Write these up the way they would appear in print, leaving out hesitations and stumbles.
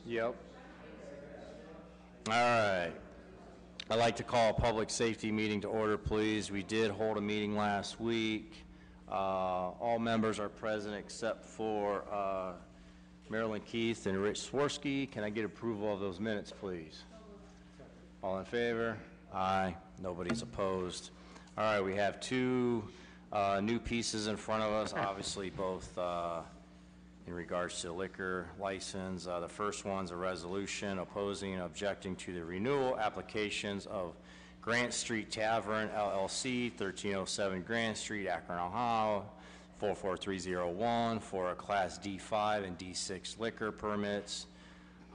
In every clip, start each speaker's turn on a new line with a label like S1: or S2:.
S1: Yep. All right. I'd like to call a public safety meeting to order, please. We did hold a meeting last week. All members are present except for Marilyn Keith and Rich Swirsky. Can I get approval of those minutes, please? All in favor? Aye. Nobody's opposed. All right, we have two new pieces in front of us, obviously both in regards to liquor license. The first one's a resolution opposing and objecting to the renewal applications of Grant Street Tavern, LLC, 1307 Grant Street, Akron, Ohio, 44301 for a Class D5 and D6 liquor permits,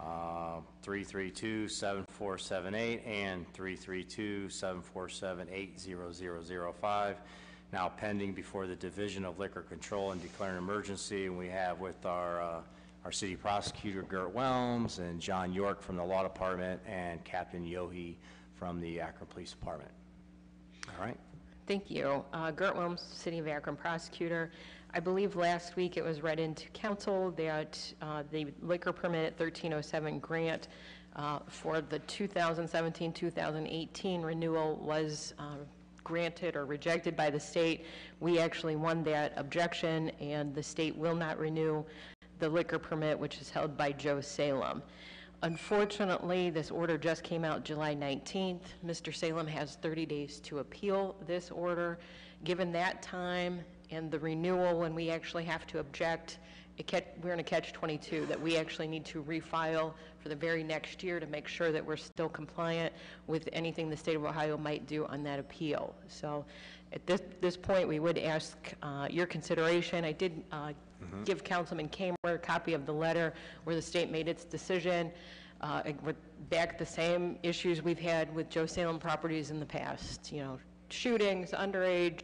S1: 332-7478 and 332-747-80005. Now pending before the Division of Liquor Control and declaring an emergency. And we have with our city prosecutor, Gert Whelms, and John York from the Law Department, and Captain Yohe from the Akron Police Department. All right.
S2: Thank you. Gert Whelms, City of Akron prosecutor. I believe last week it was read into council that the liquor permit at 1307 Grant for the 2017-2018 renewal was granted or rejected by the state. We actually won that objection, and the state will not renew the liquor permit, which is held by Joe Salem. Unfortunately, this order just came out July 19th. Mr. Salem has 30 days to appeal this order. Given that time and the renewal, when we actually have to object, we're in a catch-22 that we actually need to refile for the very next year to make sure that we're still compliant with anything the state of Ohio might do on that appeal. So at this point, we would ask your consideration. I did give Councilman Kamer a copy of the letter where the state made its decision. Back the same issues we've had with Joe Salem properties in the past, shootings, underage,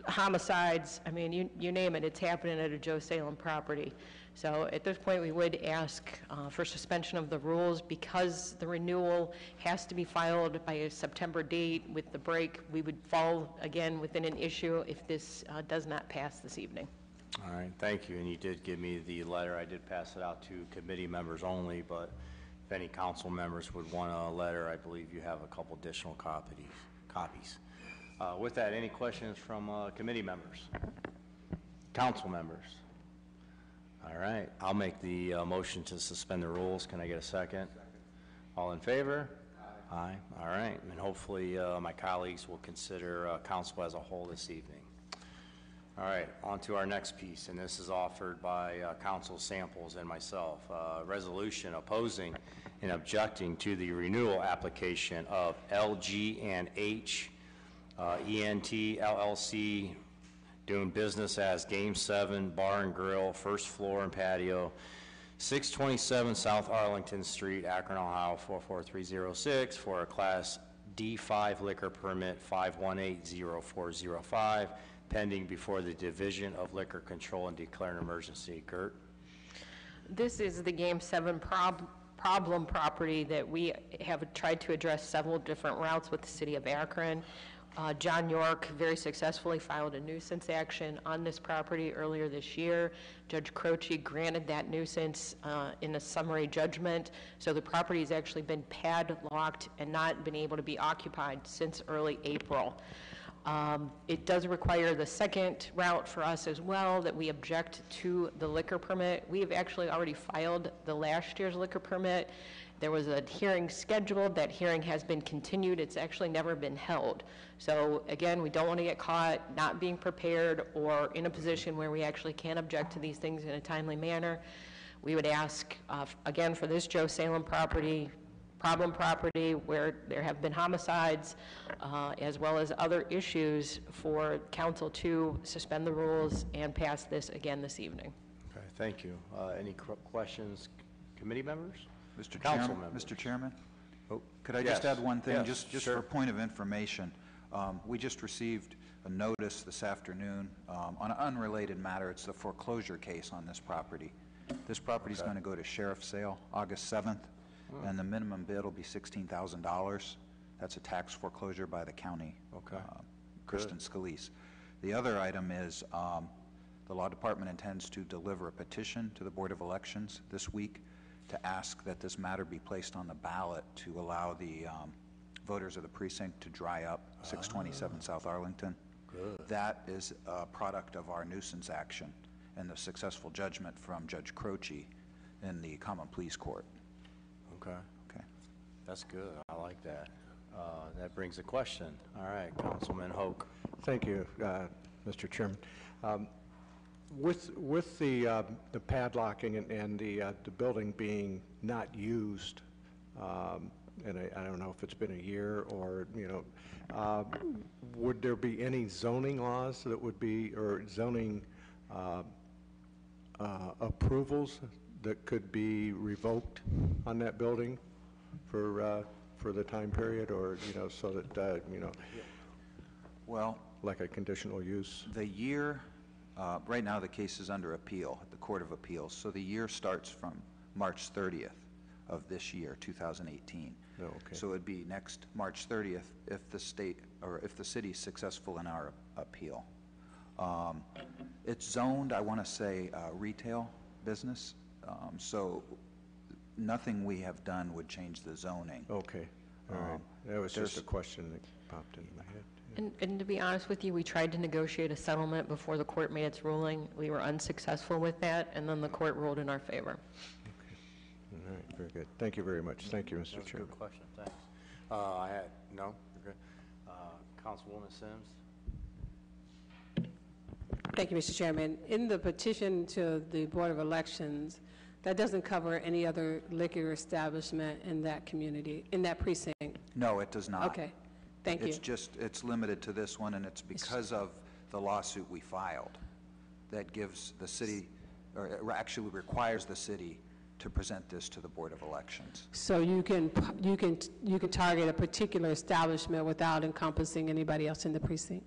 S2: homicides, I mean, you name it, it's happening at a Joe Salem property. So at this point, we would ask for suspension of the rules because the renewal has to be filed by a September date. With the break, we would fall again within an issue if this does not pass this evening.
S1: All right, thank you. And you did give me the letter. I did pass it out to committee members only, but if any council members would want a letter, I believe you have a couple additional copies. With that, any questions from committee members? Council members? All right, I'll make the motion to suspend the rules. Can I get a second? All in favor? Aye. All right, and hopefully my colleagues will consider council as a whole this evening. All right, on to our next piece, and this is offered by Council Samples and myself. Resolution opposing and objecting to the renewal application of LG&H ENT LLC, doing business as Game 7 Bar and Grill, first floor and patio, 627 South Arlington Street, Akron, Ohio, 44306 for a Class D5 liquor permit 5180405, pending before the Division of Liquor Control and declare an emergency. Gert?
S2: This is the Game 7 problem property that we have tried to address several different routes with the City of Akron. John York very successfully filed a nuisance action on this property earlier this year. Judge Croce granted that nuisance in a summary judgment, so the property has actually been padlocked and not been able to be occupied since early April. It does require the second route for us as well, that we object to the liquor permit. We have actually already filed the last year's liquor permit. There was a hearing scheduled. That hearing has been continued. It's actually never been held. So again, we don't want to get caught not being prepared or in a position where we actually can't object to these things in a timely manner. We would ask, again, for this Joe Salem property, problem property where there have been homicides, as well as other issues, for council to suspend the rules and pass this again this evening.
S1: Okay, thank you. Any questions, committee members?
S3: Mr. Chairman, could I just add one thing, just sure. For point of information? We just received a notice this afternoon on an unrelated matter. It's the foreclosure case on this property. This property is going to go to sheriff's sale August 7th, and the minimum bid will be $16,000. That's a tax foreclosure by the county, Kristen Scalise. The other item is the law department intends to deliver a petition to the Board of Elections this week to ask that this matter be placed on the ballot to allow the voters of the precinct to dry up 627 South Arlington.
S1: Good.
S3: That is a product of our nuisance action and the successful judgment from Judge Croce in the Common Pleas Court.
S1: Okay.
S3: Okay.
S1: That's good. I like that. That brings a question. All right, Councilman Hoke.
S4: Thank you, Mr. Chairman. With the padlocking and the building being not used, and I don't know if it's been a year or, would there be any zoning laws that would be, or zoning approvals that could be revoked on that building for the time period, or, so that,
S3: Well,
S4: like a conditional use?
S3: the year, right now the case is under appeal at the Court of Appeals, so the year starts from March 30th of this year, 2018.
S4: Oh, okay.
S3: So it would be next March 30th if the state, or if the city is successful in our appeal. It's zoned, I want to say, retail business, so nothing we have done would change the zoning.
S4: Okay, all right. That was just a question that popped into my head.
S2: And to be honest with you, we tried to negotiate a settlement before the court made its ruling. We were unsuccessful with that, and then the court ruled in our favor.
S4: Okay. All right, very good. Thank you very much. Thank you, Mr.
S1: That's a
S4: Chairman.
S1: good question. Thanks. No? You're good. Councilwoman Sims?
S5: Thank you, Mr. Chairman. In the petition to the Board of Elections, that doesn't cover any other liquor establishment in that community, in that precinct?
S3: No, it does not.
S5: Okay, thank you.
S3: It's just, it's limited to this one, and it's because of the lawsuit we filed that gives the city, or actually requires the city to present this to the Board of Elections.
S5: So you can target a particular establishment without encompassing anybody else in the precinct?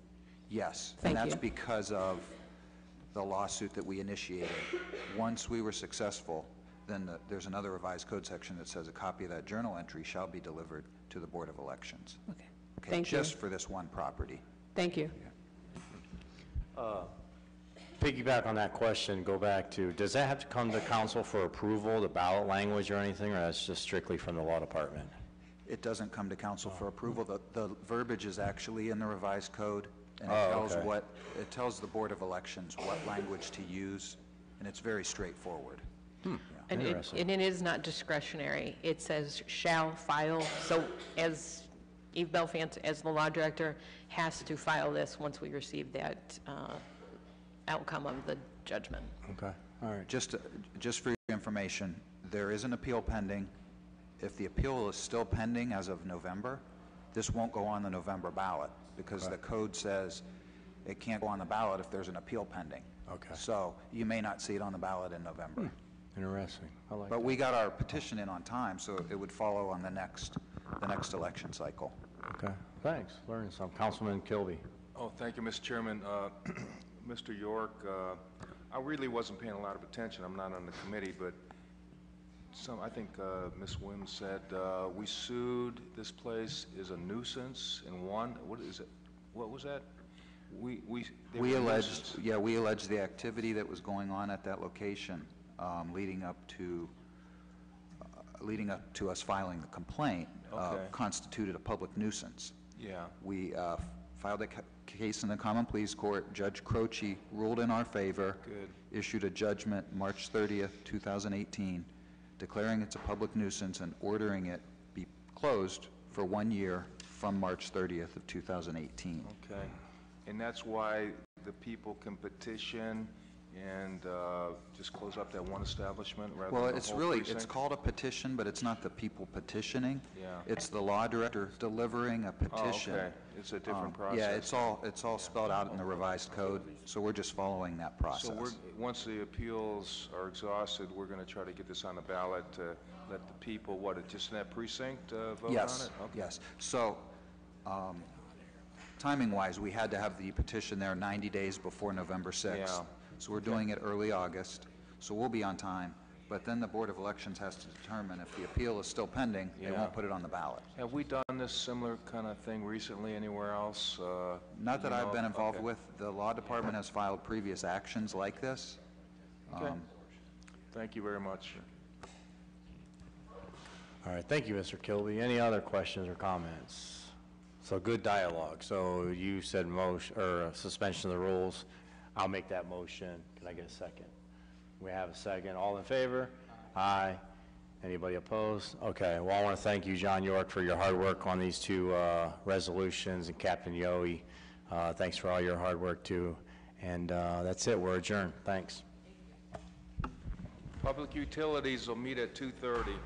S3: Yes.
S5: Thank
S3: And that's
S5: you.
S3: because of the lawsuit that we initiated. Once we were successful, then there's another revised code section that says a copy of that journal entry shall be delivered to the Board of Elections.
S5: Okay,
S3: Okay,
S5: thank you.
S3: just for this one property.
S5: Thank you.
S1: Piggyback on that question, go back to, does that have to come to council for approval, the ballot language or anything, or that's just strictly from the law department?
S3: It doesn't come to council for approval. The verbiage is actually in the revised code, and it
S1: Oh,
S3: tells
S1: okay.
S3: it tells the Board of Elections what language to use, and it's very straightforward.
S2: And it
S1: Interesting.
S2: is not discretionary. It says shall file, so as Eve Belfant, as the law director, has to file this once we receive that outcome of the judgment.
S1: Okay, all right.
S3: Just for your information, there is an appeal pending. If the appeal is still pending as of November, this won't go on the November ballot, because the code says it can't go on the ballot if there's an appeal pending.
S1: Okay.
S3: So you may not see it on the ballot in November.
S1: Interesting. I like
S3: But
S1: that.
S3: we got our petition in on time, so it would follow on the next election cycle.
S1: Okay, thanks. Learning some. Councilman Kilby.
S6: Oh, thank you, Mr. Chairman. Mr. York, I really wasn't paying a lot of attention. I'm not on the committee, but I think Ms. Wims said we sued this place is a nuisance and what is it? What was that? They
S3: We
S6: were
S3: alleged,
S6: nuisance.
S3: we alleged the activity that was going on at that location leading up to us filing the complaint
S6: Okay.
S3: constituted a public nuisance.
S6: Yeah.
S3: We filed a case in the Common Pleas Court. Judge Croce ruled in our favor.
S6: Good.
S3: Issued a judgment March 30th, 2018, declaring it's a public nuisance and ordering it be closed for 1 year from March 30th of 2018.
S6: Okay. And that's why the people can petition and just close up that one establishment rather
S3: Well,
S6: than the
S3: it's
S6: whole
S3: really, it's
S6: precinct?
S3: called a petition, but it's not the people petitioning.
S6: Yeah.
S3: It's the law director delivering a petition.
S6: Oh, okay. It's a different process.
S3: Yeah, it's all spelled out in the revised code, so we're just following that process.
S6: So once the appeals are exhausted, we're going to try to get this on the ballot to let the people, just in that precinct, vote on it?
S3: Yes,
S6: Okay.
S3: yes. So, timing-wise, we had to have the petition there 90 days before November 6th.
S6: Yeah.
S3: So we're doing it early August, so we'll be on time. But then the Board of Elections has to determine if the appeal is still pending, they
S6: Yeah.
S3: won't put it on the ballot.
S6: Have we done this similar kind of thing recently anywhere else?
S3: Not that
S6: you
S3: I've
S6: know?
S3: been involved
S6: Okay.
S3: with. The law department has filed previous actions like this.
S6: Okay. Thank you very much.
S1: All right, thank you, Mr. Kilby. Any other questions or comments? So good dialogue. So you said motion, or suspension of the rules. I'll make that motion. Can I get a second? We have a second. All in favor? Aye. Anybody opposed? Okay, well, I want to thank you, John York, for your hard work on these two resolutions, and Captain Yohe, thanks for all your hard work, too. And that's it. We're adjourned. Thanks.
S6: Public Utilities will meet at 2:30.